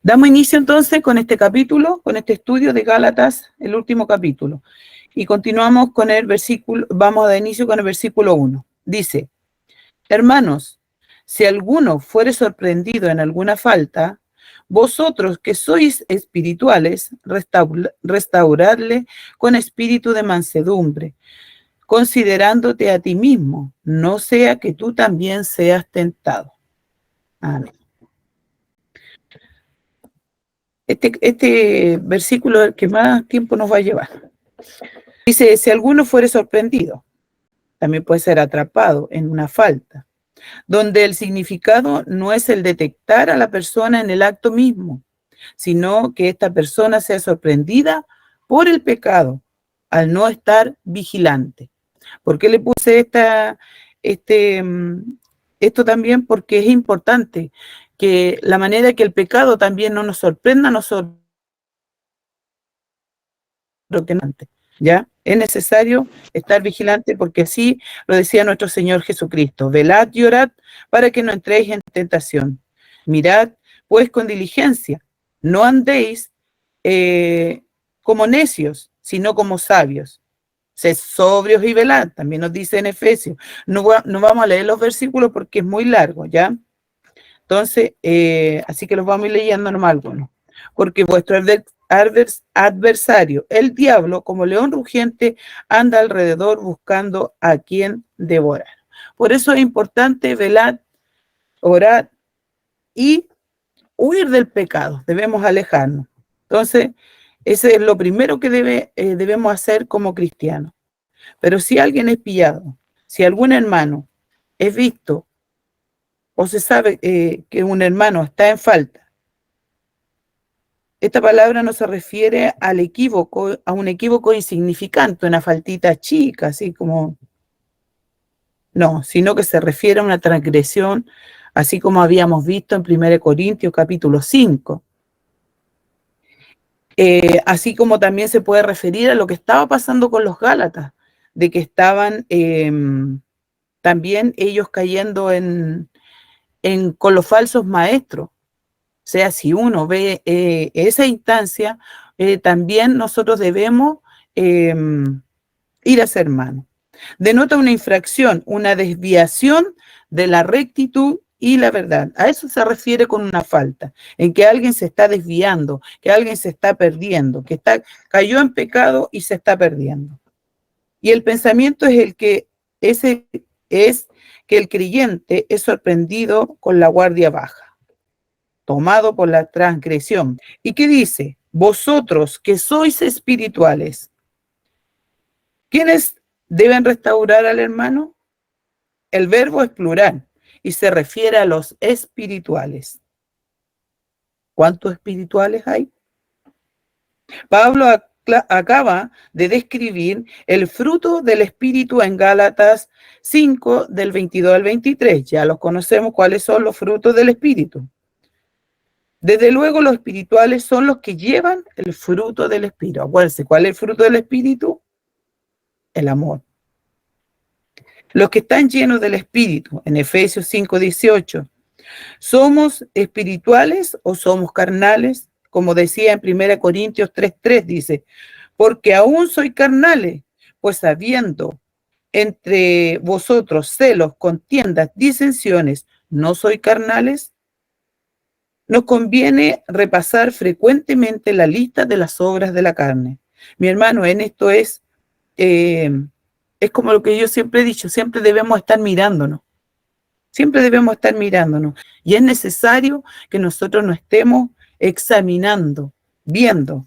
Damos inicio entonces con este capítulo, con este estudio de Gálatas, el último capítulo. Y continuamos con el versículo, vamos a dar inicio con el versículo 1. Dice: hermanos, si alguno fuere sorprendido en alguna falta, vosotros que sois espirituales, restauradle con espíritu de mansedumbre, considerándote a ti mismo, no sea que tú también seas tentado. Amén. Este versículo es el que más tiempo nos va a llevar. Dice: si alguno fuere sorprendido, también puede ser atrapado en una falta, donde el significado no es el detectar a la persona en el acto mismo, sino que esta persona sea sorprendida por el pecado al no estar vigilante. ¿Por qué le puse esto también? Porque es importante que la manera que el pecado también no nos sorprenda a nosotros, ¿ya? Es necesario estar vigilante, porque así lo decía nuestro Señor Jesucristo: velad y orad para que no entréis en tentación. Mirad pues con diligencia, no andéis como necios, sino como sabios. Sed sobrios y velad, también nos dice en Efesios. No vamos a leer los versículos porque es muy largo, ¿ya? Entonces, así que los vamos a ir leyendo nomás algunos. Porque vuestro adversario, el diablo, como león rugiente, anda alrededor buscando a quien devorar. Por eso es importante velar, orar y huir del pecado. Debemos alejarnos. Entonces, ese es lo primero que debemos hacer como cristianos. Pero si alguien es pillado, si algún hermano es visto o se sabe que un hermano está en falta, esta palabra no se refiere al equívoco, a un equívoco insignificante, una faltita chica, así como, no, sino que se refiere a una transgresión, así como habíamos visto en 1 Corintios capítulo 5. Así como también se puede referir a lo que estaba pasando con los Gálatas, de que estaban también ellos cayendo con los falsos maestros. O sea, si uno ve esa instancia, también nosotros debemos ir a ser hermanos. Denota una infracción, una desviación de la rectitud y la verdad. A eso se refiere con una falta, en que alguien se está desviando, que alguien se está perdiendo, que cayó en pecado y se está perdiendo. Y el pensamiento es que el creyente es sorprendido con la guardia baja, tomado por la transgresión. ¿Y qué dice? Vosotros que sois espirituales, ¿quiénes deben restaurar al hermano? El verbo es plural y se refiere a los espirituales. ¿Cuántos espirituales hay? Pablo acaba de describir el fruto del Espíritu en Gálatas 5, del 22 al 23. Ya los conocemos, cuáles son los frutos del Espíritu. Desde luego, los espirituales son los que llevan el fruto del Espíritu. Acuérdense, ¿cuál es el fruto del Espíritu? El amor. Los que están llenos del Espíritu, en Efesios 5, 18, ¿somos espirituales o somos carnales? Como decía en 1 Corintios 3:3, dice: porque aún soy carnales, pues habiendo entre vosotros celos, contiendas, disensiones, ¿no soy carnales? Nos conviene repasar frecuentemente la lista de las obras de la carne. Mi hermano, en esto es como lo que yo siempre he dicho: siempre debemos estar mirándonos. Siempre debemos estar mirándonos. Y es necesario que nosotros nos estemos examinando, viendo,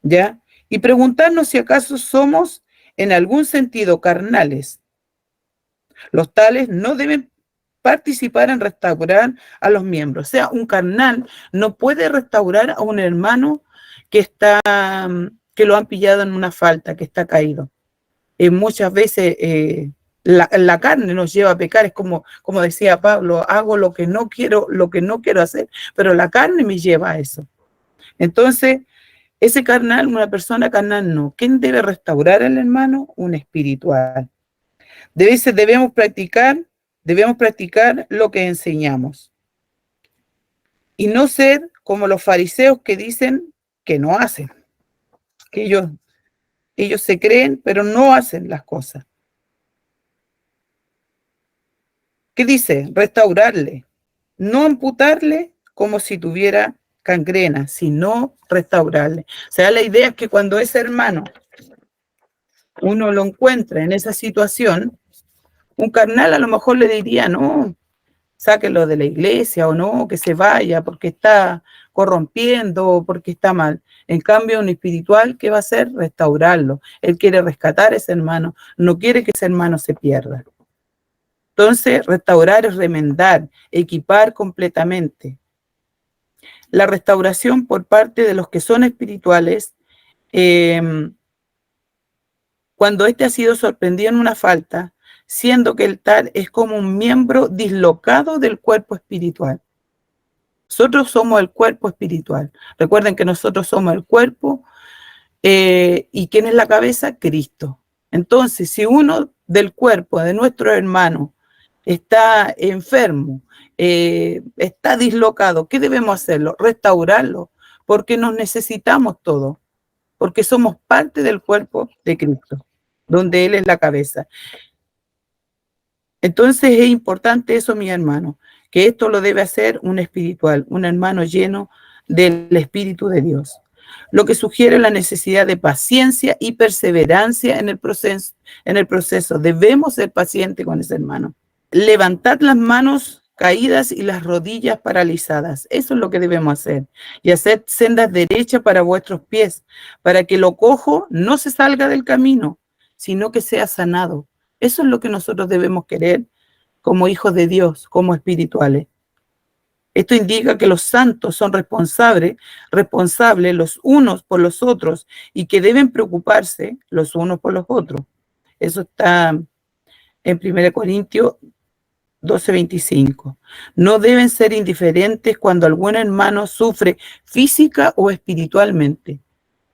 ¿ya? Y preguntarnos si acaso somos en algún sentido carnales. Los tales no deben participar en restaurar a los miembros. O sea, un carnal no puede restaurar a un hermano que lo han pillado en una falta, que está caído. Muchas veces la carne nos lleva a pecar. Es como decía Pablo: hago lo que no quiero hacer, pero la carne me lleva a eso. Entonces, ese carnal, una persona carnal, no. ¿Quién debe restaurar al hermano? Un espiritual. Debemos practicar lo que enseñamos. Y no ser como los fariseos que dicen que no hacen, que ellos se creen, pero no hacen las cosas. ¿Qué dice? Restaurarle, no amputarle como si tuviera gangrena, sino restaurarle. O sea, la idea es que cuando ese hermano uno lo encuentra en esa situación, un carnal a lo mejor le diría, no, sáquelo de la iglesia o no, que se vaya porque está corrompiendo o porque está mal. En cambio, un espiritual, ¿qué va a hacer? Restaurarlo. Él quiere rescatar a ese hermano, no quiere que ese hermano se pierda. Entonces, restaurar es remendar, equipar completamente. La restauración por parte de los que son espirituales, cuando éste ha sido sorprendido en una falta, siendo que el tal es como un miembro dislocado del cuerpo espiritual. Nosotros somos el cuerpo espiritual. Recuerden que nosotros somos el cuerpo y ¿quién es la cabeza? Cristo. Entonces, si uno del cuerpo de nuestro hermano está enfermo, está dislocado, ¿qué debemos hacerlo? Restaurarlo, porque nos necesitamos todos, porque somos parte del cuerpo de Cristo, donde Él es la cabeza. Entonces es importante eso, mi hermano, que esto lo debe hacer un espiritual, un hermano lleno del Espíritu de Dios. Lo que sugiere la necesidad de paciencia y perseverancia en el proceso. Debemos ser pacientes con ese hermano. Levantad las manos caídas y las rodillas paralizadas. Eso es lo que debemos hacer. Y hacer sendas derechas para vuestros pies, para que lo cojo no se salga del camino, sino que sea sanado. Eso es lo que nosotros debemos querer como hijos de Dios, como espirituales. Esto indica que los santos son responsables los unos por los otros y que deben preocuparse los unos por los otros. Eso está en 1 Corintios 12:25. No deben ser indiferentes cuando algún hermano sufre física o espiritualmente,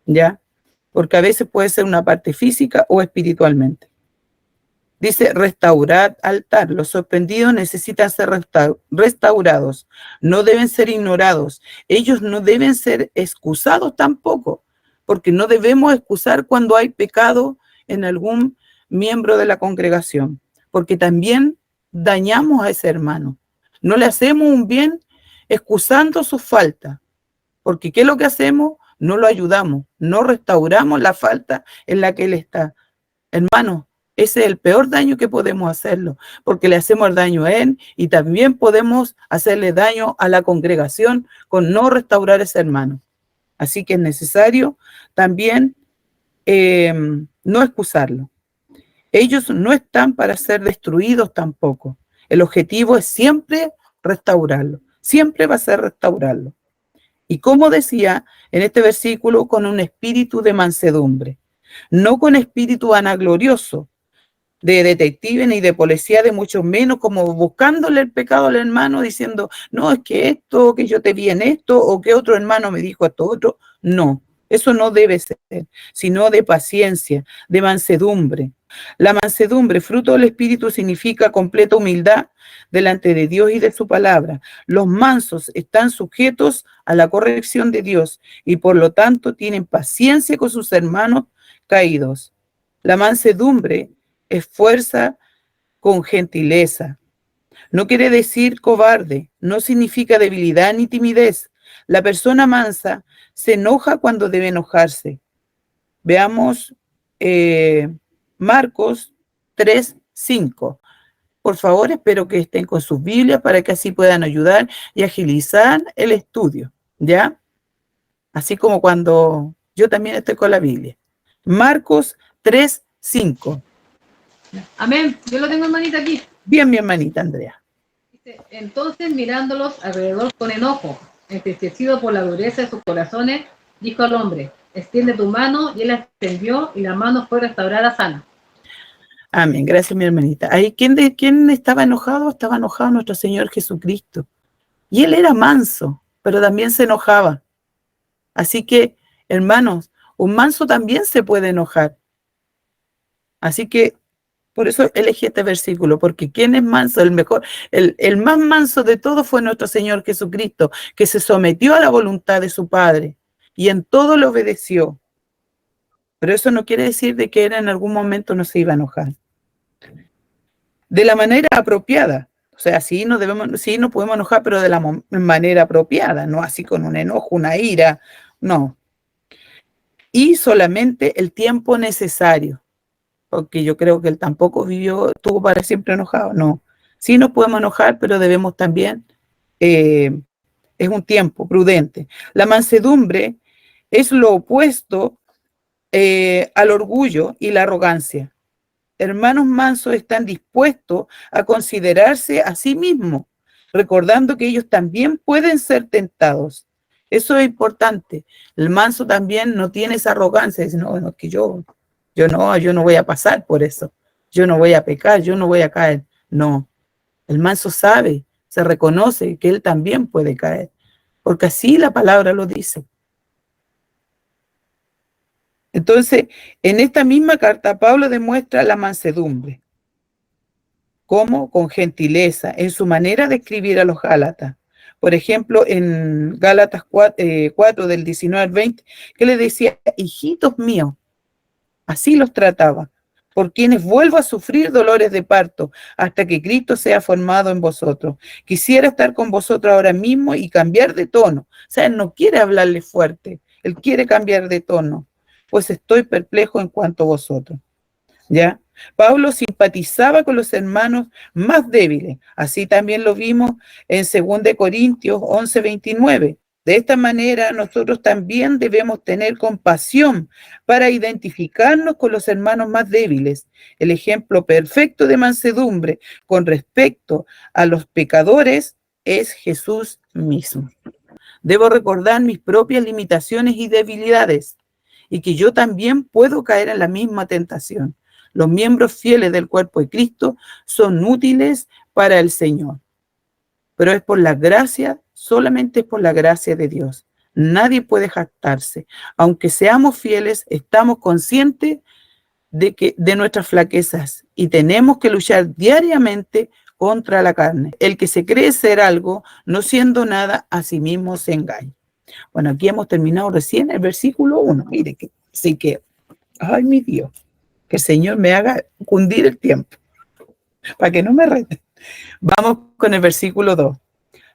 ¿ya? Porque a veces puede ser una parte física o espiritualmente. Dice, restaurar altar. Los sorprendidos necesitan ser restaurados. No deben ser ignorados. Ellos no deben ser excusados tampoco, porque no debemos excusar cuando hay pecado en algún miembro de la congregación, porque también dañamos a ese hermano. No le hacemos un bien excusando su falta, porque ¿qué es lo que hacemos? No lo ayudamos, no restauramos la falta en la que él está. Hermano, ese es el peor daño que podemos hacerlo, porque le hacemos el daño a él y también podemos hacerle daño a la congregación con no restaurar a ese hermano. Así que es necesario también no excusarlo. Ellos no están para ser destruidos tampoco. El objetivo es siempre restaurarlo, siempre va a ser restaurarlo. Y como decía en este versículo, con un espíritu de mansedumbre, no con espíritu vanaglorioso, de detective ni de policía, de mucho menos como buscándole el pecado al hermano, diciendo, no, es que esto, que yo te vi en esto, o que otro hermano me dijo esto otro. No, eso no debe ser, sino de paciencia, de mansedumbre. La mansedumbre, fruto del Espíritu, significa completa humildad delante de Dios y de su palabra. Los mansos están sujetos a la corrección de Dios y por lo tanto tienen paciencia con sus hermanos caídos. La mansedumbre es fuerza con gentileza. No quiere decir cobarde, no significa debilidad ni timidez. La persona mansa se enoja cuando debe enojarse. Veamos Marcos 3:5. Por favor, espero que estén con sus Biblias para que así puedan ayudar y agilizar el estudio, ¿ya? Así como cuando yo también estoy con la Biblia. Marcos 3:5. Amén. Yo lo tengo, hermanita, aquí. Bien, mi hermanita Andrea. Dice, entonces mirándolos alrededor con enojo, entristecido por la dureza de sus corazones, dijo al hombre, extiende tu mano, y él la extendió, y la mano fue restaurada sana. Amén, gracias mi hermanita. Ahí, ¿quién estaba enojado? Estaba enojado nuestro Señor Jesucristo. Y Él era manso, pero también se enojaba. Así que, hermanos, un manso también se puede enojar. Así que Por eso elegí este versículo, porque ¿quién es manso? El mejor, el más manso de todos fue nuestro Señor Jesucristo, que se sometió a la voluntad de su Padre y en todo le obedeció. Pero eso no quiere decir de que él en algún momento no se iba a enojar. De la manera apropiada. O sea, sí nos podemos enojar, pero de la manera apropiada, no así con un enojo, una ira, no. Y solamente el tiempo necesario, porque yo creo que él tampoco estuvo para siempre enojado, no. Sí nos podemos enojar, pero debemos también, es un tiempo prudente. La mansedumbre es lo opuesto al orgullo y la arrogancia. Hermanos mansos están dispuestos a considerarse a sí mismos, recordando que ellos también pueden ser tentados. Eso es importante. El manso también no tiene esa arrogancia, dice, no, bueno, es que yo no voy a pasar por eso, yo no voy a pecar, yo no voy a caer. No, el manso sabe, se reconoce que él también puede caer, porque así la palabra lo dice. Entonces, en esta misma carta, Pablo demuestra la mansedumbre. ¿Cómo? Con gentileza, en su manera de escribir a los Gálatas. Por ejemplo, en Gálatas 4 del 19 al 20, que le decía, hijitos míos, así los trataba, por quienes vuelvo a sufrir dolores de parto, hasta que Cristo sea formado en vosotros. Quisiera estar con vosotros ahora mismo y cambiar de tono. O sea, él no quiere hablarle fuerte, él quiere cambiar de tono, pues estoy perplejo en cuanto a vosotros. ¿Ya? Pablo simpatizaba con los hermanos más débiles. Así también lo vimos en 2 Corintios 11:29. De esta manera, nosotros también debemos tener compasión para identificarnos con los hermanos más débiles. El ejemplo perfecto de mansedumbre con respecto a los pecadores es Jesús mismo. Debo recordar mis propias limitaciones y debilidades y que yo también puedo caer en la misma tentación. Los miembros fieles del cuerpo de Cristo son útiles para el Señor. Pero es por la gracia, solamente es por la gracia de Dios. Nadie puede jactarse. Aunque seamos fieles, estamos conscientes de nuestras flaquezas y tenemos que luchar diariamente contra la carne. El que se cree ser algo, no siendo nada, a sí mismo se engaña. Bueno, aquí hemos terminado recién el versículo 1. Mire, sí que, ay, mi Dios. Que el Señor me haga cundir el tiempo, para que no me reten. Vamos con el versículo 2.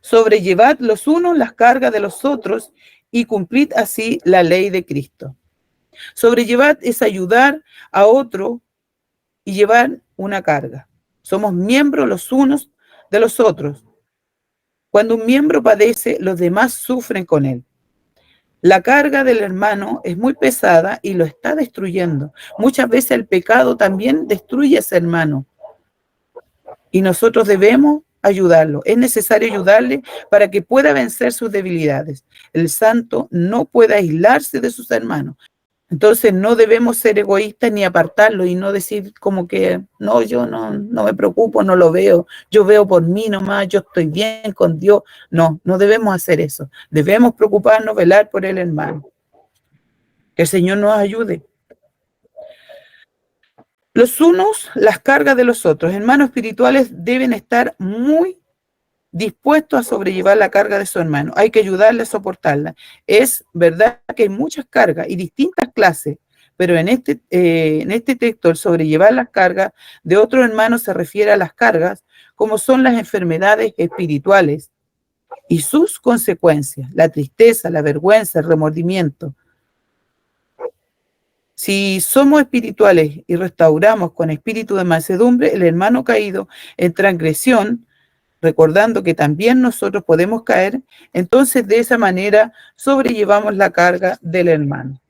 Sobrellevad los unos las cargas de los otros y cumplid así la ley de Cristo. Sobrellevad es ayudar a otro y llevar una carga. Somos miembros los unos de los otros. Cuando un miembro padece, los demás sufren con él. La carga del hermano es muy pesada y lo está destruyendo. Muchas veces el pecado también destruye a ese hermano. Y nosotros debemos ayudarlo. Es necesario ayudarle para que pueda vencer sus debilidades. El santo no puede aislarse de sus hermanos. Entonces no debemos ser egoístas ni apartarlo y no decir como que no, yo no me preocupo, no lo veo, yo veo por mí nomás, yo estoy bien con Dios. No debemos hacer eso. Debemos preocuparnos, velar por el hermano. Que el Señor nos ayude. Los unos, las cargas de los otros. Hermanos espirituales deben estar muy dispuestos a sobrellevar la carga de su hermano. Hay que ayudarle a soportarla. Es verdad que hay muchas cargas y distintas clases, pero en este texto el sobrellevar las cargas de otro hermano se refiere a las cargas como son las enfermedades espirituales y sus consecuencias, la tristeza, la vergüenza, el remordimiento. Si somos espirituales y restauramos con espíritu de mansedumbre, el hermano caído en transgresión, recordando que también nosotros podemos caer, entonces de esa manera sobrellevamos la carga del hermano.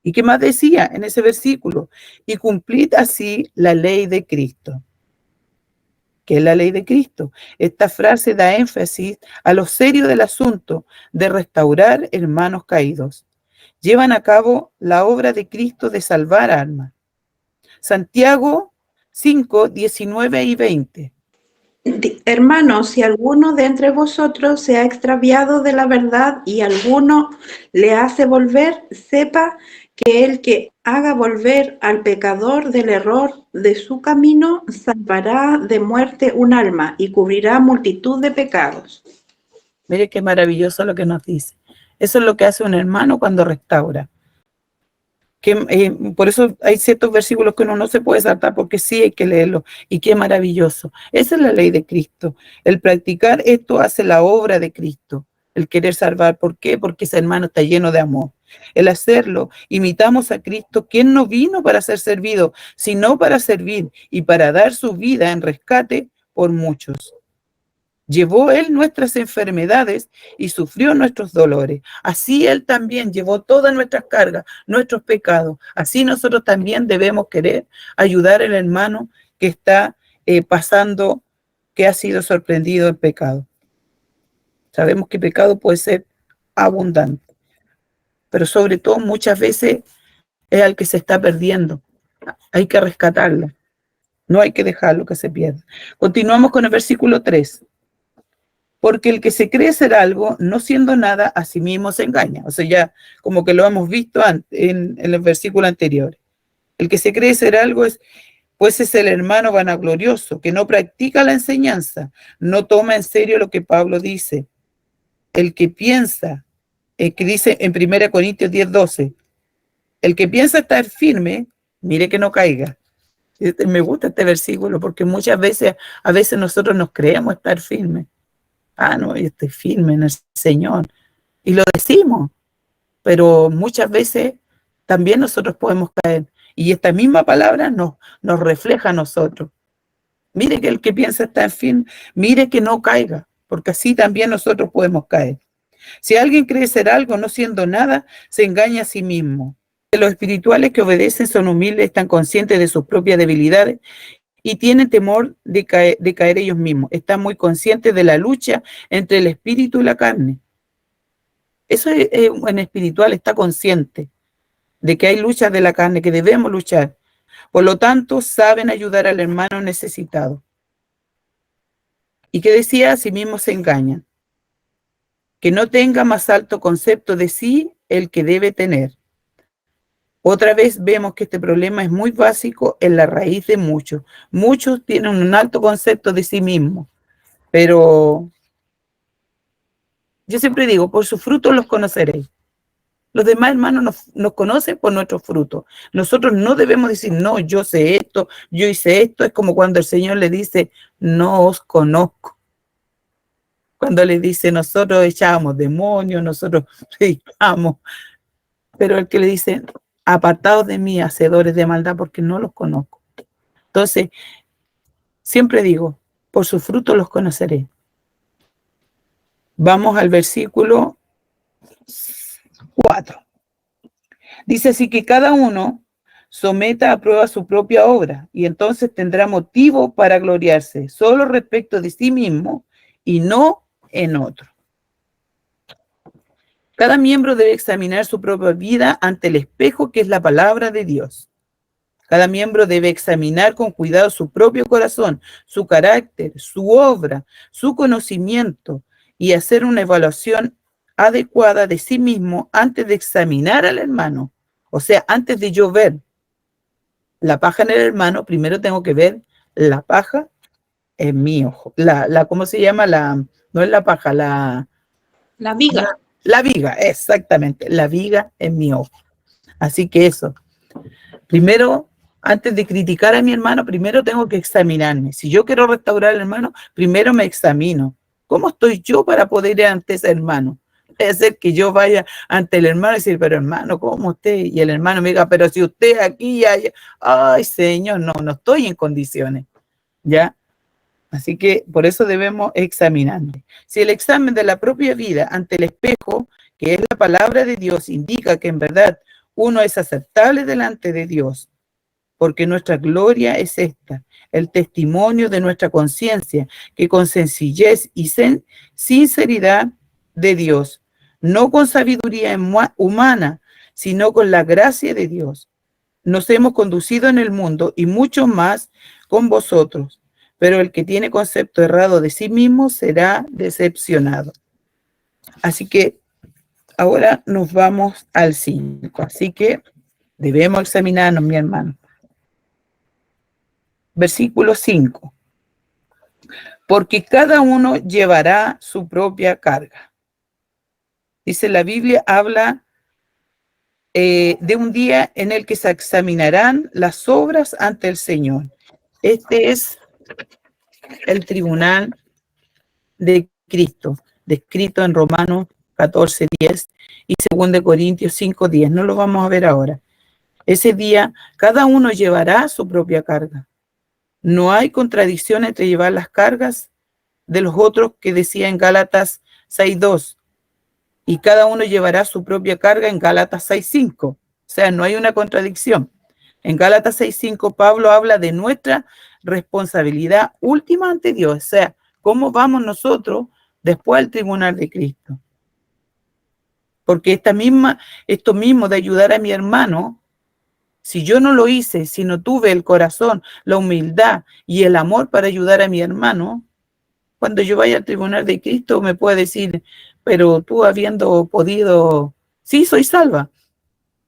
¿Y qué más decía en ese versículo? Y cumplid así la ley de Cristo. ¿Qué es la ley de Cristo? Esta frase da énfasis a lo serio del asunto de restaurar hermanos caídos. Llevan a cabo la obra de Cristo de salvar almas. Santiago 5, 19 y 20. Hermanos, si alguno de entre vosotros se ha extraviado de la verdad y alguno le hace volver, sepa que el que haga volver al pecador del error de su camino salvará de muerte un alma y cubrirá multitud de pecados. Mire qué maravilloso lo que nos dice. Eso es lo que hace un hermano cuando restaura. Por eso hay ciertos versículos que uno no se puede saltar porque sí hay que leerlos. Y qué maravilloso. Esa es la ley de Cristo. El practicar esto hace la obra de Cristo. El querer salvar. ¿Por qué? Porque ese hermano está lleno de amor. El hacerlo, imitamos a Cristo, quien no vino para ser servido, sino para servir y para dar su vida en rescate por muchos. Llevó él nuestras enfermedades y sufrió nuestros dolores. Así él también llevó todas nuestras cargas, nuestros pecados. Así nosotros también debemos querer ayudar al hermano que está pasando, que ha sido sorprendido en pecado. Sabemos que pecado puede ser abundante, pero sobre todo muchas veces es al que se está perdiendo. Hay que rescatarlo. No hay que dejarlo que se pierda. Continuamos con el versículo 3. Porque el que se cree ser algo, no siendo nada, a sí mismo se engaña. O sea, ya como que lo hemos visto en el versículo anterior. El que se cree ser algo pues es el hermano vanaglorioso, que no practica la enseñanza, no toma en serio lo que Pablo dice. El que piensa, que dice en 1 Corintios 10:12, el que piensa estar firme, mire que no caiga. Me gusta este versículo porque muchas veces, a veces nosotros nos creemos estar firmes. No, yo estoy firme en el Señor. Y lo decimos, pero muchas veces también nosotros podemos caer. Y esta misma palabra nos refleja a nosotros. Mire que el que piensa estar firme, mire que no caiga, porque así también nosotros podemos caer. Si alguien cree ser algo no siendo nada, se engaña a sí mismo. Los espirituales que obedecen son humildes, están conscientes de sus propias debilidades y tienen temor de caer ellos mismos. Están muy conscientes de la lucha entre el espíritu y la carne. Eso es en espiritual, está consciente de que hay luchas de la carne, que debemos luchar. Por lo tanto, saben ayudar al hermano necesitado. Y que decía, a sí mismos se engañan. Que no tenga más alto concepto de sí el que debe tener. Otra vez vemos que este problema es muy básico en la raíz de muchos. Muchos tienen un alto concepto de sí mismos, pero yo siempre digo, por sus frutos los conoceréis. Los demás hermanos nos conocen por nuestros frutos. Nosotros no debemos decir, no, yo sé esto, yo hice esto. Es como cuando el Señor le dice, no os conozco. Cuando le dice, nosotros echábamos demonios, nosotros predicamos. Pero el que le dice, apartados de mí, hacedores de maldad, porque no los conozco. Entonces, siempre digo, por sus frutos los conoceré. Vamos al versículo 4. Dice así que cada uno someta a prueba su propia obra y entonces tendrá motivo para gloriarse solo respecto de sí mismo y no en otro. Cada miembro debe examinar su propia vida ante el espejo que es la palabra de Dios. Cada miembro debe examinar con cuidado su propio corazón, su carácter, su obra, su conocimiento y hacer una evaluación adecuada de sí mismo antes de examinar al hermano. O sea, antes de yo ver la paja en el hermano, primero tengo que ver la paja en mi ojo. ¿Cómo se llama? No es la paja, la viga. La viga, exactamente, la viga en mi ojo. Así que eso, primero, antes de criticar a mi hermano, primero tengo que examinarme. Si yo quiero restaurar al hermano, primero me examino. ¿Cómo estoy yo para poder ir ante ese hermano? Puede ser que yo vaya ante el hermano y decir, pero hermano, ¿cómo usted? Y el hermano me diga, pero si usted aquí, allá. Ay, Señor, no estoy en condiciones, ¿ya? Así que por eso debemos examinarnos. Si el examen de la propia vida ante el espejo, que es la palabra de Dios, indica que en verdad uno es aceptable delante de Dios, porque nuestra gloria es esta, el testimonio de nuestra conciencia, que con sencillez y sinceridad de Dios, no con sabiduría humana, sino con la gracia de Dios, nos hemos conducido en el mundo y mucho más con vosotros. Pero el que tiene concepto errado de sí mismo será decepcionado. Así que ahora nos vamos al 5. Así que Debemos examinarnos, mi hermano. Versículo 5. Porque cada uno llevará su propia carga. Dice la Biblia, habla de un día en el que se examinarán las obras ante el Señor. Este es el tribunal de Cristo, descrito en Romanos 14:10 y 2 Corintios 5:10. No lo vamos a ver ahora. Ese día, cada uno llevará su propia carga. No hay contradicción entre llevar las cargas de los otros, que decía en Gálatas 6:2, y cada uno llevará su propia carga en Gálatas 6:5. O sea, no hay una contradicción. En Gálatas 6:5 Pablo habla de nuestra responsabilidad última ante Dios. O sea, cómo vamos nosotros después al tribunal de Cristo. Porque esto mismo de ayudar a mi hermano, si yo no lo hice, si no tuve el corazón, la humildad y el amor para ayudar a mi hermano, cuando yo vaya al tribunal de Cristo me puede decir, pero tú habiendo podido, sí, soy salva,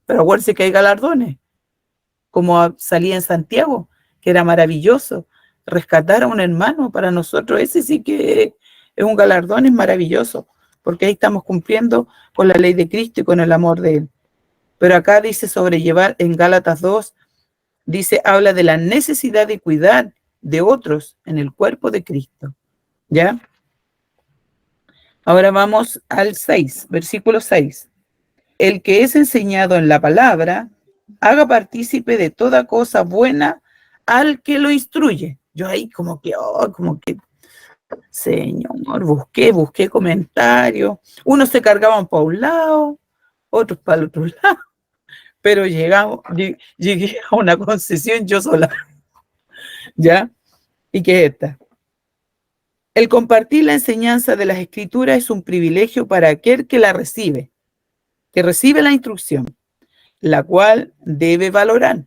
pero acuérdense que hay galardones, como salía en Santiago, que era maravilloso, rescatar a un hermano para nosotros, ese sí que es un galardón, es maravilloso, porque ahí estamos cumpliendo con la ley de Cristo y con el amor de Él. Pero acá dice sobrellevar, en Gálatas 2, dice, habla de la necesidad de cuidar de otros en el cuerpo de Cristo. ¿Ya? Ahora vamos al 6, versículo 6. El que es enseñado en la palabra, haga partícipe de toda cosa buena al que lo instruye. Yo ahí como que, Señor, busqué comentarios. Unos se cargaban para un lado, otros para el otro lado. Pero llegué a una concesión yo sola. ¿Ya? ¿Y qué es esta? El compartir la enseñanza de las Escrituras es un privilegio para aquel que la recibe, que recibe la instrucción, la cual debe valorar.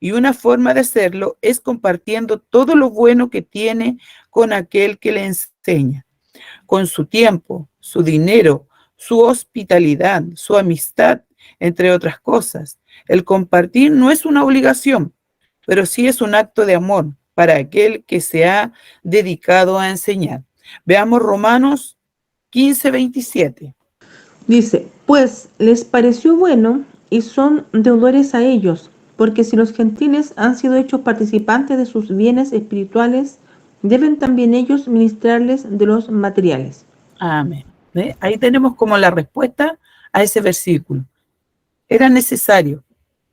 Y una forma de hacerlo es compartiendo todo lo bueno que tiene con aquel que le enseña, con su tiempo, su dinero, su hospitalidad, su amistad, entre otras cosas. El compartir no es una obligación, pero sí es un acto de amor para aquel que se ha dedicado a enseñar. Veamos Romanos 15:27. Dice, pues les pareció bueno y son deudores a ellos, porque si los gentiles han sido hechos participantes de sus bienes espirituales, deben también ellos ministrarles de los materiales. Amén. ¿Ve? Ahí tenemos como la respuesta a ese versículo. Era necesario,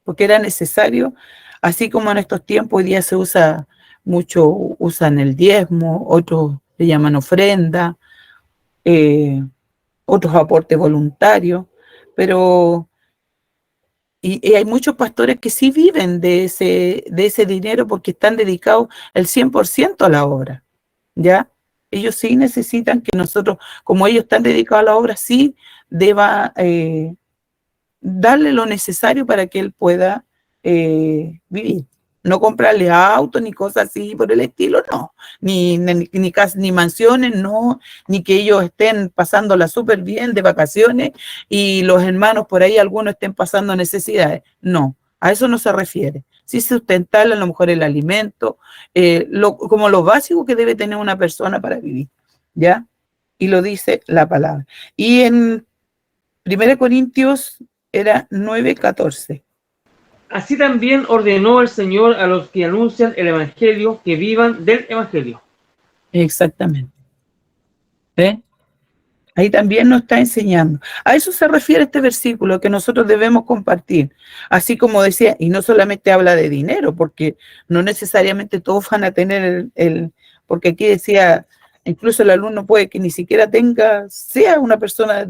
porque era necesario, así como en estos tiempos hoy día se usa mucho, usan el diezmo, otros le llaman ofrenda, otros aportes voluntarios, pero y hay muchos pastores que sí viven de ese dinero porque están dedicados el 100% a la obra, ¿ya? Ellos sí necesitan que nosotros, como ellos están dedicados a la obra, sí deba darle lo necesario para que él pueda vivir. No comprarle autos ni cosas así por el estilo, no. Ni casas, ni mansiones, no. Ni que ellos estén pasándola súper bien de vacaciones y los hermanos por ahí, algunos estén pasando necesidades. No, a eso no se refiere. Sí sustentarle a lo mejor el alimento, como lo básico que debe tener una persona para vivir, ¿ya? Y lo dice la palabra. Y en 1 Corintios era 9:14. Así también ordenó el Señor a los que anuncian el Evangelio que vivan del Evangelio. Exactamente. ¿Ve? Ahí también nos está enseñando. A eso se refiere este versículo que nosotros debemos compartir. Así como decía, y no solamente habla de dinero, porque no necesariamente todos van a tener porque aquí decía, incluso el alumno puede que ni siquiera sea una persona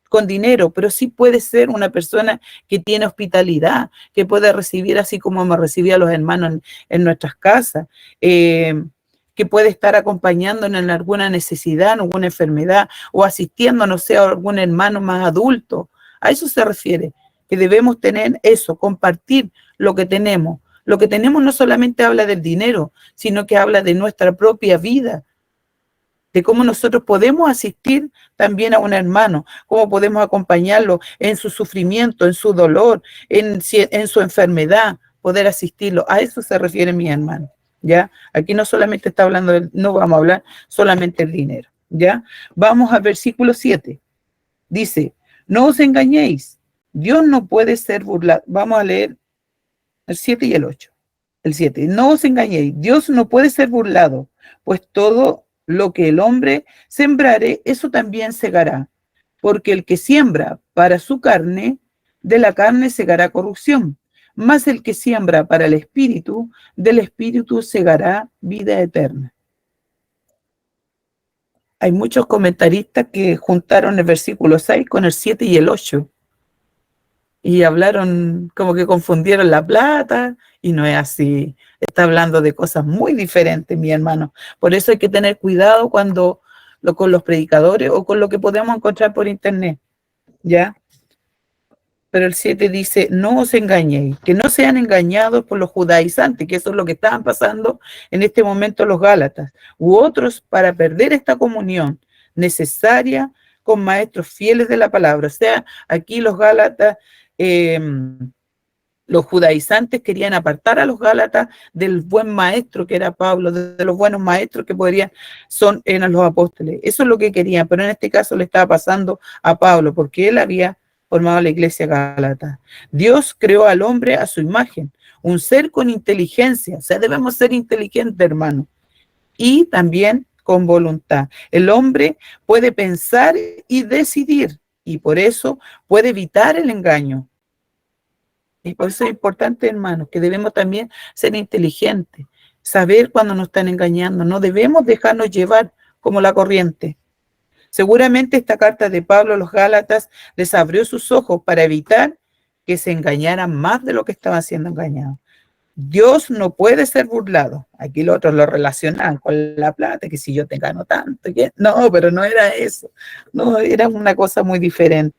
con dinero, pero sí puede ser una persona que tiene hospitalidad, que puede recibir así como me recibía a los hermanos en nuestras casas, que puede estar acompañándonos en alguna necesidad, en alguna enfermedad, o asistiendo, no sé, a algún hermano más adulto. A eso se refiere, que debemos tener eso, compartir lo que tenemos. Lo que tenemos no solamente habla del dinero, sino que habla de nuestra propia vida, de cómo nosotros podemos asistir también a un hermano, cómo podemos acompañarlo en su sufrimiento, en su dolor, en su enfermedad, poder asistirlo. A eso se refiere mi hermano, ¿ya? Aquí no solamente está hablando, no vamos a hablar solamente del dinero, ¿ya? Vamos al versículo 7. Dice, no os engañéis, Dios no puede ser burlado. Vamos a leer el 7 y el 8. El 7, no os engañéis, Dios no puede ser burlado, pues todo lo que el hombre sembrare, eso también segará. Porque el que siembra para su carne, de la carne segará corrupción. Mas el que siembra para el espíritu, del espíritu segará vida eterna. Hay muchos comentaristas que juntaron el versículo 6 con el 7 y el 8. Y hablaron, como que confundieron la plata, y no es así. Está hablando de cosas muy diferentes, mi hermano. Por eso hay que tener cuidado con los predicadores o con lo que podemos encontrar por internet, ¿ya? Pero el 7 dice, no os engañéis, que no sean engañados por los judaizantes, que eso es lo que estaban pasando en este momento los gálatas, u otros para perder esta comunión necesaria con maestros fieles de la palabra. O sea, aquí los gálatas, los judaizantes querían apartar a los gálatas del buen maestro que era Pablo, de los buenos maestros que eran los apóstoles. Eso es lo que querían, pero en este caso le estaba pasando a Pablo, porque él había formado la iglesia gálata. Dios creó al hombre a su imagen, un ser con inteligencia. O sea, debemos ser inteligentes, hermano, y también con voluntad. El hombre puede pensar y decidir, y por eso puede evitar el engaño. Y por eso es importante, hermanos, que debemos también ser inteligentes, saber cuando nos están engañando. No debemos dejarnos llevar como la corriente. Seguramente esta carta de Pablo a los Gálatas les abrió sus ojos para evitar que se engañaran más de lo que estaban siendo engañados. Dios no puede ser burlado. Aquí los otros lo relacionan con la plata, que si yo te gano tanto. No, pero no era eso. No, era una cosa muy diferente.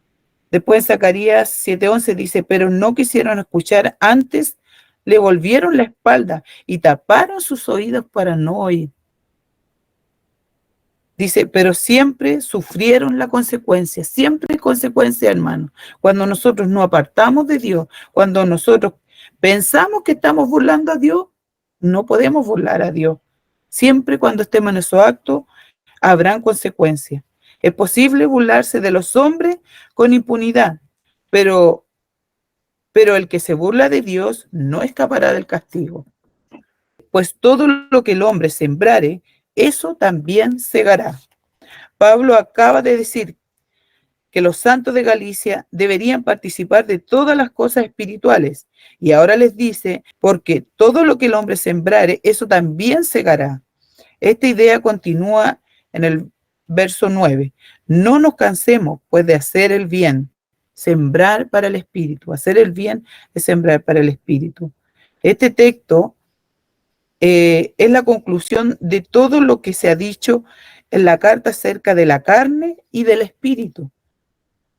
Después Zacarías 7:11 dice, pero no quisieron escuchar, antes le volvieron la espalda y taparon sus oídos para no oír. Dice, pero siempre sufrieron la consecuencia, siempre hay consecuencia, hermano. Cuando nosotros nos apartamos de Dios, cuando nosotros pensamos que estamos burlando a Dios, no podemos burlar a Dios. Siempre cuando estemos en esos actos, habrán consecuencias. Es posible burlarse de los hombres con impunidad, pero el que se burla de Dios no escapará del castigo. Pues todo lo que el hombre sembrare, eso también segará. Pablo acaba de decir que los santos de Galicia deberían participar de todas las cosas espirituales. Y ahora les dice, porque todo lo que el hombre sembrare, eso también segará. Esta idea continúa en el verso 9. No nos cansemos, pues, de hacer el bien, sembrar para el espíritu. Hacer el bien es sembrar para el espíritu. Este texto es la conclusión de todo lo que se ha dicho en la carta acerca de la carne y del espíritu,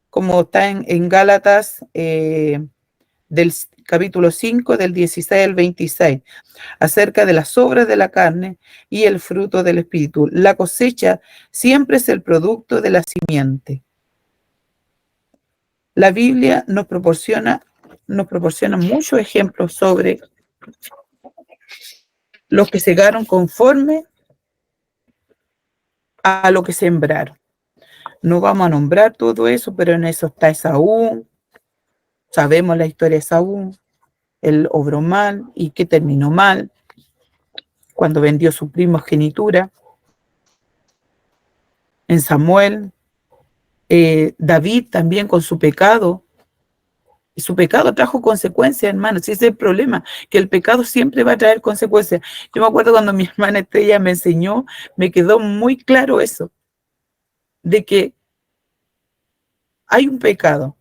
como está en Gálatas del capítulo 5, del 16 al 26, acerca de las obras de la carne y el fruto del espíritu. La cosecha siempre es el producto de la simiente. La Biblia nos proporciona muchos ejemplos sobre los que segaron conforme a lo que sembraron. No vamos a nombrar todo eso, pero en eso está Esaú. Sabemos la historia de Esaú. Él obró mal y que terminó mal cuando vendió su primogenitura. En Samuel, David también con su pecado. Y su pecado trajo consecuencias, hermano. Ese es el problema, que el pecado siempre va a traer consecuencias. Yo me acuerdo cuando mi hermana Estrella me enseñó, me quedó muy claro eso, de que hay un pecado.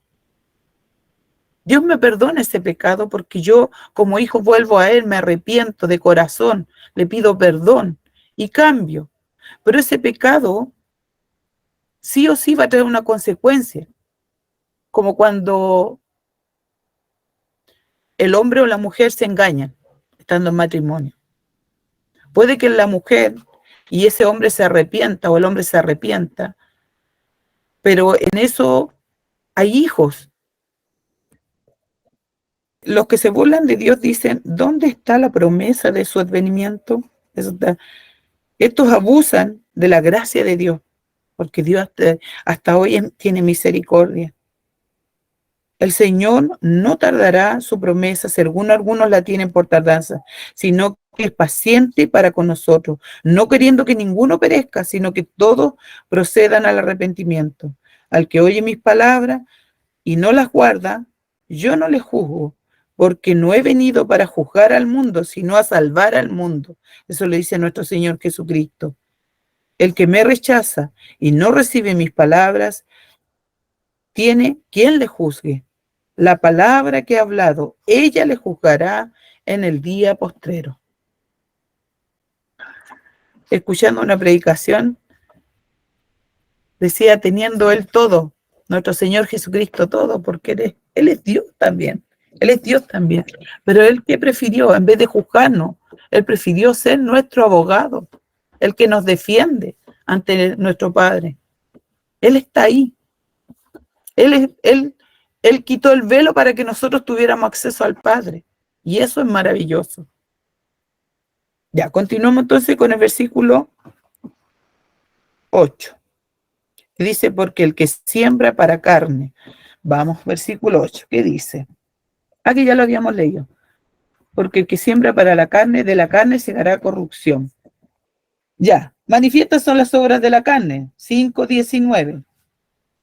Dios me perdona ese pecado porque yo como hijo vuelvo a Él, me arrepiento de corazón, le pido perdón y cambio. Pero ese pecado sí o sí va a traer una consecuencia, como cuando el hombre o la mujer se engañan estando en matrimonio. Puede que la mujer y ese hombre se arrepienta o el hombre se arrepienta, pero en eso hay hijos. Los que se burlan de Dios dicen, ¿dónde está la promesa de su advenimiento? Estos abusan de la gracia de Dios, porque Dios hasta hoy tiene misericordia. El Señor no tardará su promesa, según algunos la tienen por tardanza, sino que es paciente para con nosotros, no queriendo que ninguno perezca, sino que todos procedan al arrepentimiento. Al que oye mis palabras y no las guarda, yo no le juzgo, porque no he venido para juzgar al mundo, sino a salvar al mundo. Eso le dice nuestro Señor Jesucristo. El que me rechaza y no recibe mis palabras, tiene quien le juzgue. La palabra que he hablado, ella le juzgará en el día postrero. Escuchando una predicación, decía, teniendo él todo, nuestro Señor Jesucristo todo, porque él es Dios también. Él es Dios también. Pero él, ¿qué prefirió? En vez de juzgarnos, él prefirió ser nuestro abogado, el que nos defiende ante nuestro Padre. Él está ahí. Él quitó el velo para que nosotros tuviéramos acceso al Padre. Y eso es maravilloso. Ya, continuamos entonces con el versículo 8. Que dice, porque el que siembra para carne. Vamos, versículo 8. ¿Qué dice? Aquí ya lo habíamos leído. Porque el que siembra para la carne, de la carne segará corrupción. Ya, manifiestas son las obras de la carne. 5:19.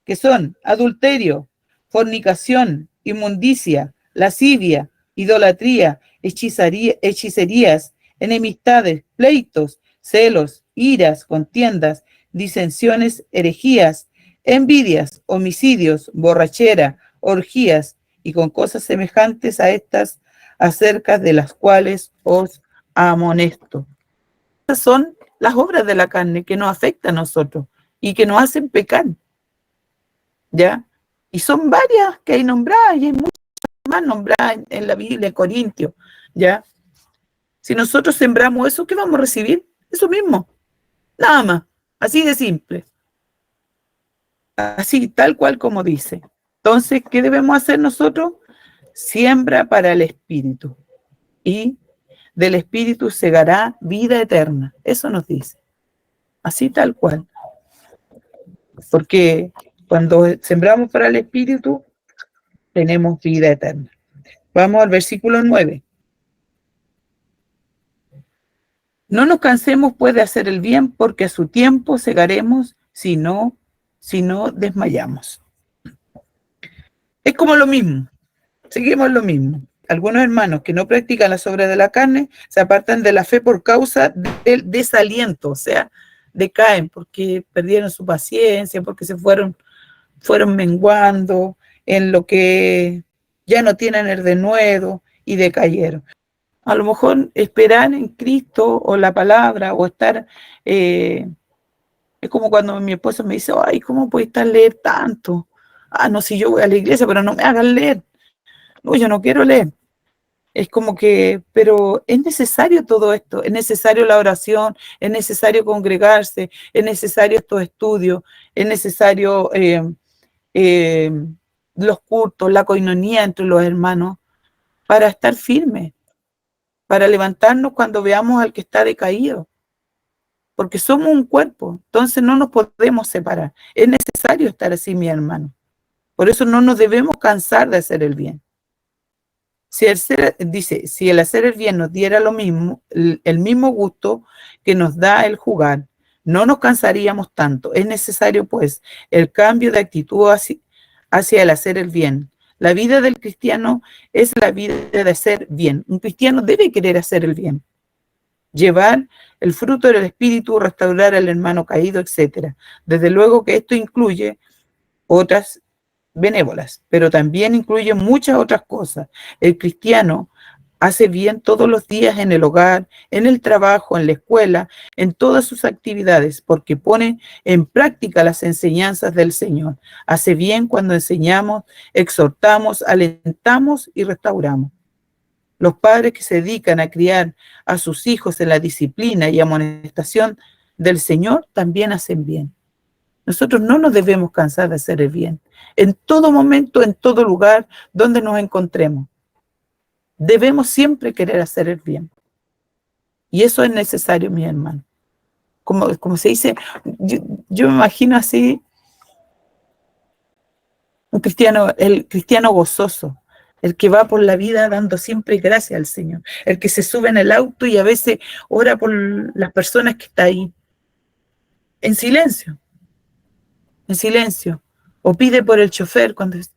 Que son adulterio, fornicación, inmundicia, lascivia, idolatría, hechicerías, enemistades, pleitos, celos, iras, contiendas, disensiones, herejías, envidias, homicidios, borrachera, orgías, y con cosas semejantes a estas, acerca de las cuales os amonesto. Estas son las obras de la carne que nos afectan a nosotros y que nos hacen pecar. ¿Ya? Y son varias que hay nombradas, y hay muchas más nombradas en la Biblia, en Corintios, ¿ya? Si nosotros sembramos eso, ¿qué vamos a recibir? Eso mismo, nada más, así de simple. Así, tal cual como dice. Entonces, ¿qué debemos hacer nosotros? Siembra para el Espíritu, y del Espíritu segará vida eterna. Eso nos dice. Así tal cual. Porque cuando sembramos para el Espíritu, tenemos vida eterna. Vamos al versículo 9. No nos cansemos pues de hacer el bien, porque a su tiempo segaremos si no desmayamos. Es como lo mismo, seguimos lo mismo. Algunos hermanos que no practican las obras de la carne se apartan de la fe por causa del desaliento, o sea, decaen porque perdieron su paciencia, porque se fueron menguando en lo que ya no tienen el denuedo y decayeron. A lo mejor esperar en Cristo o la palabra o estar, es como cuando mi esposo me dice, ay, ¿cómo puedes estar leer tanto? Ah, no, si yo voy a la iglesia, pero no me hagan leer. No, yo no quiero leer. Es como que, pero es necesario todo esto, es necesario la oración, es necesario congregarse, es necesario estos estudios, es necesario los cultos, la coinonía entre los hermanos, para estar firmes, para levantarnos cuando veamos al que está decaído, porque somos un cuerpo, entonces no nos podemos separar. Es necesario estar así, mi hermano. Por eso no nos debemos cansar de hacer el bien. Si el hacer el bien nos diera lo mismo, el mismo gusto que nos da el jugar, no nos cansaríamos tanto. Es necesario, pues, el cambio de actitud hacia el hacer el bien. La vida del cristiano es la vida de hacer bien. Un cristiano debe querer hacer el bien, llevar el fruto del Espíritu, restaurar al hermano caído, etc. Desde luego que esto incluye otras benévolas, pero también incluye muchas otras cosas. El cristiano hace bien todos los días en el hogar, en el trabajo, en la escuela, en todas sus actividades, porque pone en práctica las enseñanzas del Señor. Hace bien cuando enseñamos, exhortamos, alentamos y restauramos. Los padres que se dedican a criar a sus hijos en la disciplina y amonestación del Señor también hacen bien. Nosotros no nos debemos cansar de hacer el bien. En todo momento, en todo lugar donde nos encontremos, debemos siempre querer hacer el bien. Y eso es necesario, mi hermano. Como se dice, yo me imagino así, el cristiano gozoso, el que va por la vida dando siempre gracias al Señor, el que se sube en el auto y a veces ora por las personas que están ahí, en silencio, o pide por el chofer cuando es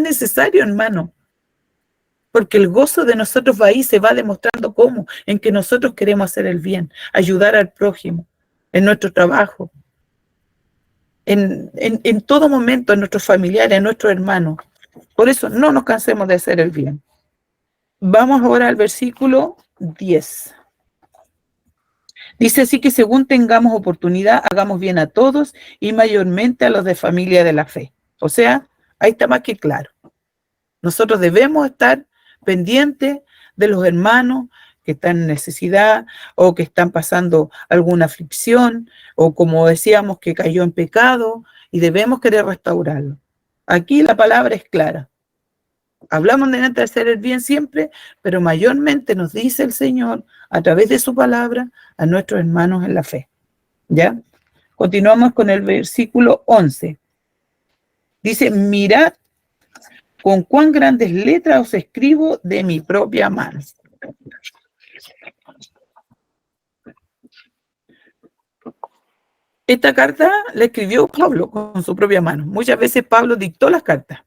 necesario, hermano, porque el gozo de nosotros va ahí, se va demostrando cómo, en que nosotros queremos hacer el bien, ayudar al prójimo, en nuestro trabajo, en todo momento, en nuestros familiares, en nuestros hermanos. Por eso no nos cansemos de hacer el bien. Vamos ahora al versículo 10. Dice así que según tengamos oportunidad, hagamos bien a todos y mayormente a los de familia de la fe. O sea, ahí está más que claro. Nosotros debemos estar pendientes de los hermanos que están en necesidad o que están pasando alguna aflicción o como decíamos que cayó en pecado y debemos querer restaurarlo. Aquí la palabra es clara. Hablamos de hacer el bien siempre, pero mayormente nos dice el Señor a través de su palabra a nuestros hermanos en la fe. ¿Ya? Continuamos con el versículo 11. Dice, mirad con cuán grandes letras os escribo de mi propia mano. Esta carta la escribió Pablo con su propia mano. Muchas veces Pablo dictó las cartas.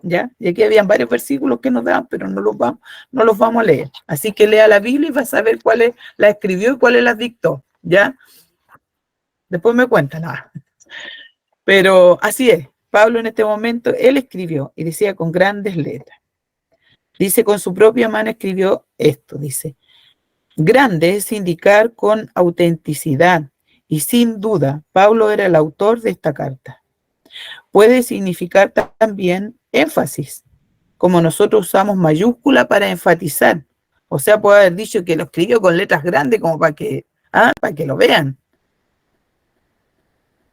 ¿Ya? Y aquí habían varios versículos que nos dan, pero no los vamos a leer. Así que lea la Biblia y va a saber cuáles las escribió y cuáles las dictó. ¿Ya? Después me cuentan. Nada. Pero así es. Pablo en este momento, él escribió y decía con grandes letras. Dice, con su propia mano escribió esto. Dice, grande es indicar con autenticidad y sin duda, Pablo era el autor de esta carta. Puede significar también énfasis, como nosotros usamos mayúscula para enfatizar. O sea, puede haber dicho que lo escribió con letras grandes como para que lo vean.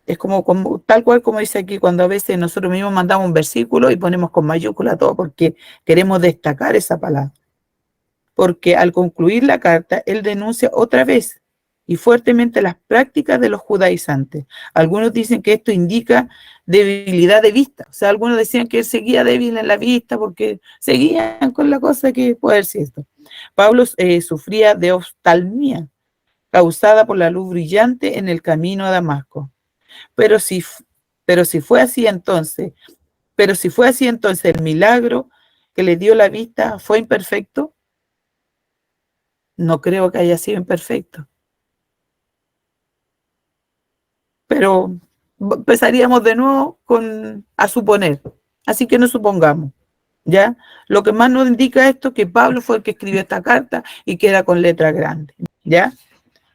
Es como tal cual como dice aquí, cuando a veces nosotros mismos mandamos un versículo y ponemos con mayúscula todo porque queremos destacar esa palabra. Porque al concluir la carta, él denuncia otra vez y fuertemente las prácticas de los judaizantes. Algunos dicen que esto indica debilidad de vista. O sea, algunos decían que él seguía débil en la vista porque seguían con la cosa que puede ser esto. Pablo sufría de oftalmia causada por la luz brillante en el camino a Damasco. Pero si fue así entonces, el milagro que le dio la vista fue imperfecto. No creo que haya sido imperfecto. Pero empezaríamos de nuevo a suponer. Así que no supongamos. ¿Ya? Lo que más nos indica esto que Pablo fue el que escribió esta carta y que era con letra grande. ¿Ya?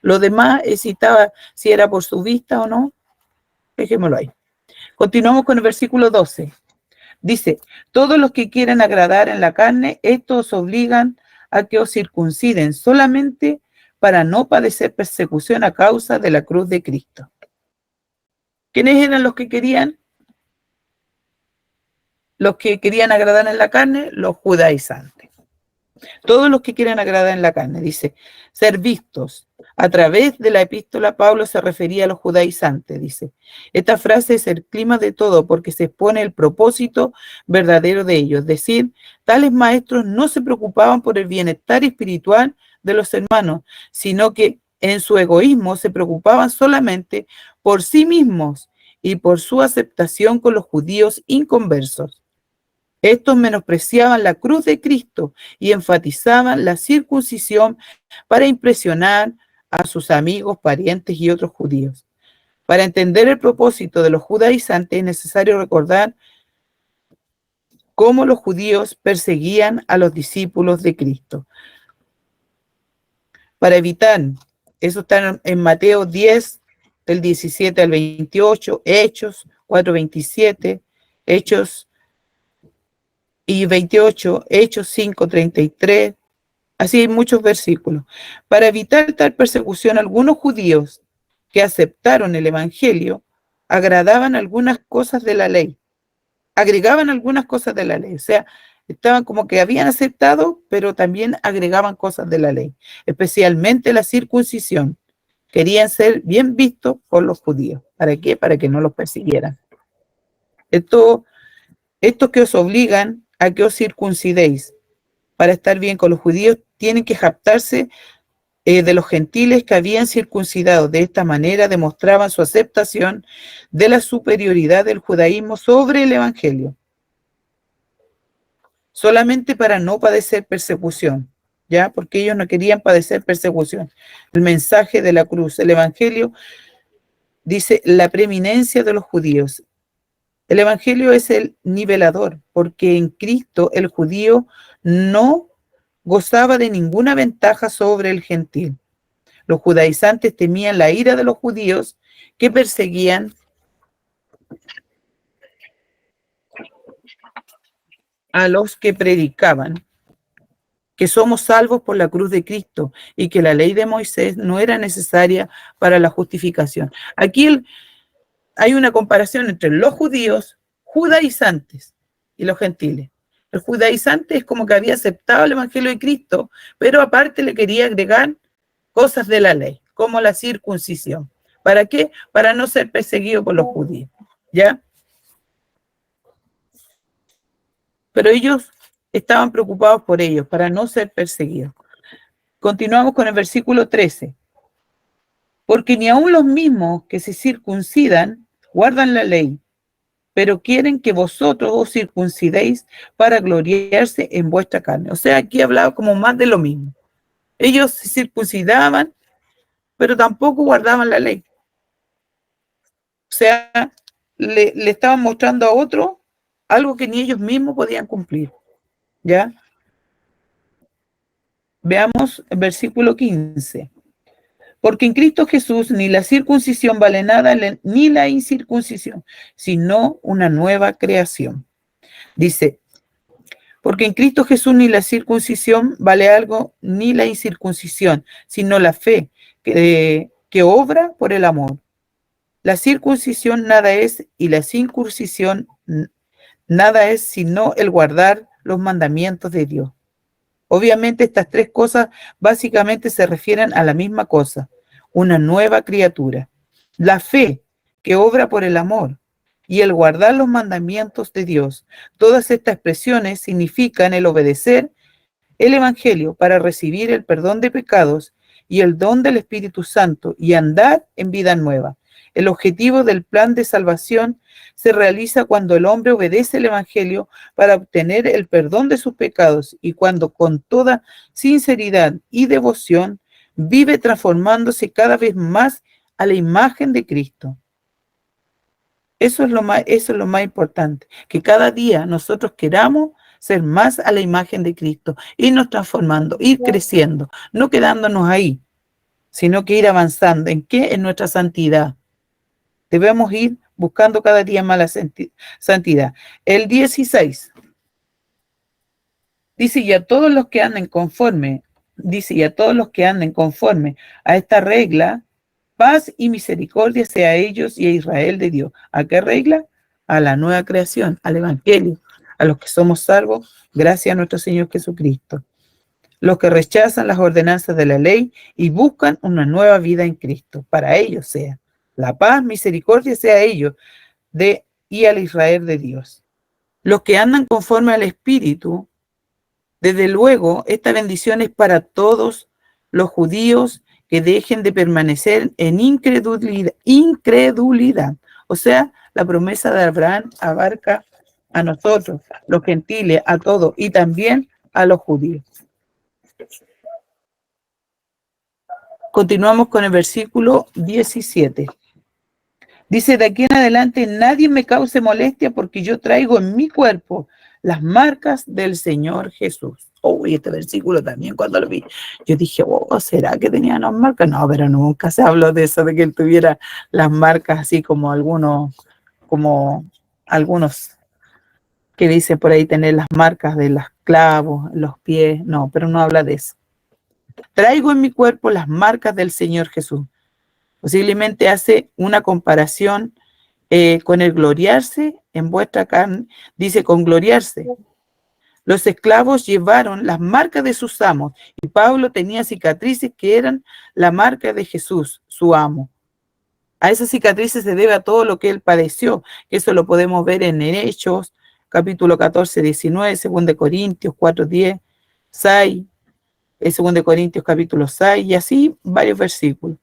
Lo demás, si era por su vista o no, dejémoslo ahí. Continuamos con el versículo 12. Dice, todos los que quieren agradar en la carne, estos obligan a que os circunciden solamente para no padecer persecución a causa de la cruz de Cristo. ¿Quiénes eran los que querían? Los que querían agradar en la carne, los judaizantes. Todos los que quieren agradar en la carne, dice, ser vistos. A través de la epístola, Pablo se refería a los judaizantes, dice. Esta frase es el clima de todo porque se expone el propósito verdadero de ellos. Es decir, tales maestros no se preocupaban por el bienestar espiritual de los hermanos, sino que en su egoísmo se preocupaban solamente por sí mismos y por su aceptación con los judíos inconversos. Estos menospreciaban la cruz de Cristo y enfatizaban la circuncisión para impresionar a sus amigos, parientes y otros judíos. Para entender el propósito de los judaizantes es necesario recordar cómo los judíos perseguían a los discípulos de Cristo. Para evitar, eso está en Mateo 10, del 17 al 28, Hechos 4:27, Hechos y 28, Hechos 5:33, Así hay muchos versículos. Para evitar tal persecución, algunos judíos que aceptaron el evangelio agradaban algunas cosas de la ley, agregaban algunas cosas de la ley, o sea, estaban como que habían aceptado, pero también agregaban cosas de la ley, especialmente la circuncisión. Querían ser bien vistos por los judíos. ¿Para qué? Para que no los persiguieran. Estos que os obligan a que os circuncidéis para estar bien con los judíos, tienen que jactarse de los gentiles que habían circuncidado. De esta manera demostraban su aceptación de la superioridad del judaísmo sobre el evangelio, solamente para no padecer persecución, ¿ya? Porque ellos no querían padecer persecución. El mensaje de la cruz, el evangelio, dice la preeminencia de los judíos. El evangelio es el nivelador, porque en Cristo el judío no gozaba de ninguna ventaja sobre el gentil. Los judaizantes temían la ira de los judíos que perseguían a los que predicaban que somos salvos por la cruz de Cristo y que la ley de Moisés no era necesaria para la justificación. Aquí hay una comparación entre los judíos judaizantes y los gentiles. El judaizante es como que había aceptado el evangelio de Cristo, pero aparte le quería agregar cosas de la ley, como la circuncisión. ¿Para qué? Para no ser perseguido por los judíos, ¿ya? Pero ellos estaban preocupados por ellos, para no ser perseguidos. Continuamos con el versículo 13. Porque ni aun los mismos que se circuncidan guardan la ley, pero quieren que vosotros os circuncidéis para gloriarse en vuestra carne. O sea, aquí hablaba como más de lo mismo. Ellos se circuncidaban, pero tampoco guardaban la ley. O sea, le estaban mostrando a otro algo que ni ellos mismos podían cumplir. ¿Ya? Veamos el versículo 15. Porque en Cristo Jesús ni la circuncisión vale nada, ni la incircuncisión, sino una nueva creación. Dice, porque en Cristo Jesús ni la circuncisión vale algo, ni la incircuncisión, sino la fe que obra por el amor. La circuncisión nada es, y la circuncisión nada es, sino el guardar los mandamientos de Dios. Obviamente estas tres cosas básicamente se refieren a la misma cosa, una nueva criatura. La fe que obra por el amor y el guardar los mandamientos de Dios. Todas estas expresiones significan el obedecer el Evangelio para recibir el perdón de pecados y el don del Espíritu Santo y andar en vida nueva. El objetivo del plan de salvación se realiza cuando el hombre obedece el Evangelio para obtener el perdón de sus pecados y cuando con toda sinceridad y devoción vive transformándose cada vez más a la imagen de Cristo. Eso es lo más importante, que cada día nosotros queramos ser más a la imagen de Cristo, irnos transformando, ir creciendo, no quedándonos ahí, sino que ir avanzando. ¿En qué? En nuestra santidad. Debemos ir buscando cada día más la santidad. El 16 dice, y a todos los que anden conforme a esta regla, paz y misericordia sea a ellos y a Israel de Dios. ¿A qué regla? A la nueva creación, al Evangelio, a los que somos salvos gracias a nuestro Señor Jesucristo. Los que rechazan las ordenanzas de la ley y buscan una nueva vida en Cristo, para ellos sea. La paz, misericordia sea a ellos y al Israel de Dios. Los que andan conforme al Espíritu, desde luego, esta bendición es para todos los judíos que dejen de permanecer en incredulidad. O sea, la promesa de Abraham abarca a nosotros, los gentiles, a todos, y también a los judíos. Continuamos con el versículo 17. Dice, de aquí en adelante nadie me cause molestia porque yo traigo en mi cuerpo las marcas del Señor Jesús. Y este versículo también cuando lo vi, yo dije, ¿será que tenía las marcas? No, pero nunca se habló de eso, de que él tuviera las marcas así como algunos que dicen por ahí tener las marcas de los clavos, los pies. No, pero no habla de eso. traigo en mi cuerpo las marcas del Señor Jesús. Posiblemente hace una comparación con el gloriarse en vuestra carne, dice con gloriarse. Los esclavos llevaron las marcas de sus amos y Pablo tenía cicatrices que eran la marca de Jesús, su amo. A esas cicatrices se debe a todo lo que él padeció. Eso lo podemos ver en Hechos, capítulo 14, 19, 2 Corintios 4, 10, 6, 2 Corintios capítulo 6 y así varios versículos.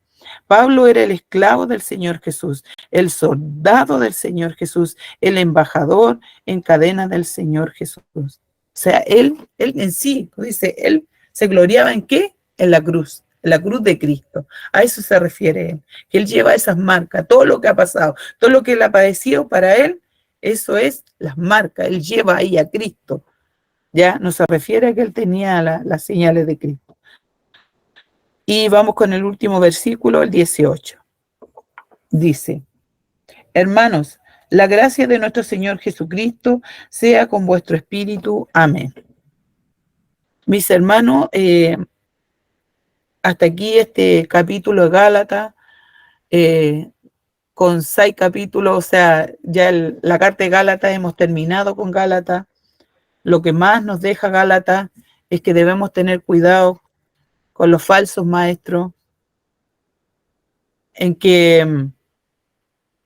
Pablo era el esclavo del Señor Jesús, el soldado del Señor Jesús, el embajador en cadena del Señor Jesús. O sea, él en sí, dice, él se gloriaba ¿en qué? En la cruz de Cristo. A eso se refiere él, que él lleva esas marcas, todo lo que ha pasado, todo lo que él ha padecido para él, eso es las marcas, él lleva ahí a Cristo. Ya no se refiere a que él tenía las señales de Cristo. Y vamos con el último versículo, el 18. Dice, hermanos, la gracia de nuestro Señor Jesucristo sea con vuestro espíritu. Amén. Mis hermanos, hasta aquí este capítulo de Gálatas, con 6 capítulos, o sea, ya la carta de Gálatas, hemos terminado con Gálatas. Lo que más nos deja Gálatas es que debemos tener cuidado con los falsos maestros, en que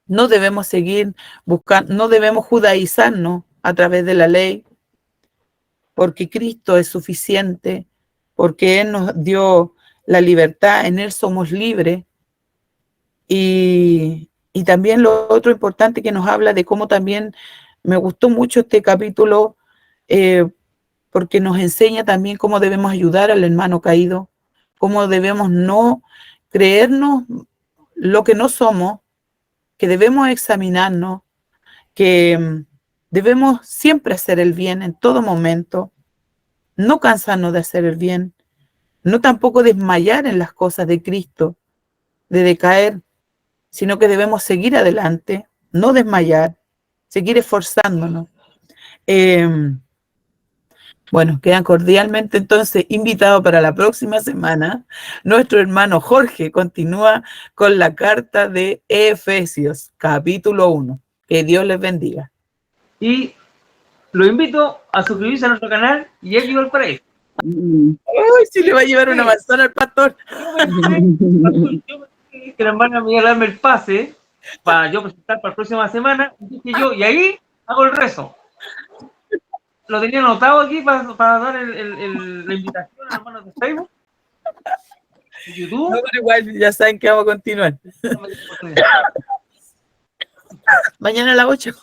no debemos seguir buscando, no debemos judaizarnos a través de la ley, porque Cristo es suficiente, porque Él nos dio la libertad, en Él somos libres. Y también lo otro importante que nos habla de cómo también, me gustó mucho este capítulo, porque nos enseña también cómo debemos ayudar al hermano caído, cómo debemos no creernos lo que no somos, que debemos examinarnos, que debemos siempre hacer el bien en todo momento, no cansarnos de hacer el bien, no tampoco desmayar en las cosas de Cristo, de decaer, sino que debemos seguir adelante, no desmayar, seguir esforzándonos. Bueno, quedan cordialmente entonces invitados para la próxima semana. Nuestro hermano Jorge continúa con la carta de Efesios, capítulo 1. Que Dios les bendiga. Y lo invito a suscribirse a nuestro canal y él llegó al paraíso. ¡Ay, sí le va a llevar una manzana al pastor! Que la hermana me iba a darme el pase para yo presentar para la próxima semana. Y ahí hago el rezo. Lo tenía anotado aquí para dar la invitación a los hermanos de Facebook, de YouTube. No, pero igual ya saben que vamos a continuar. Mañana a las 8.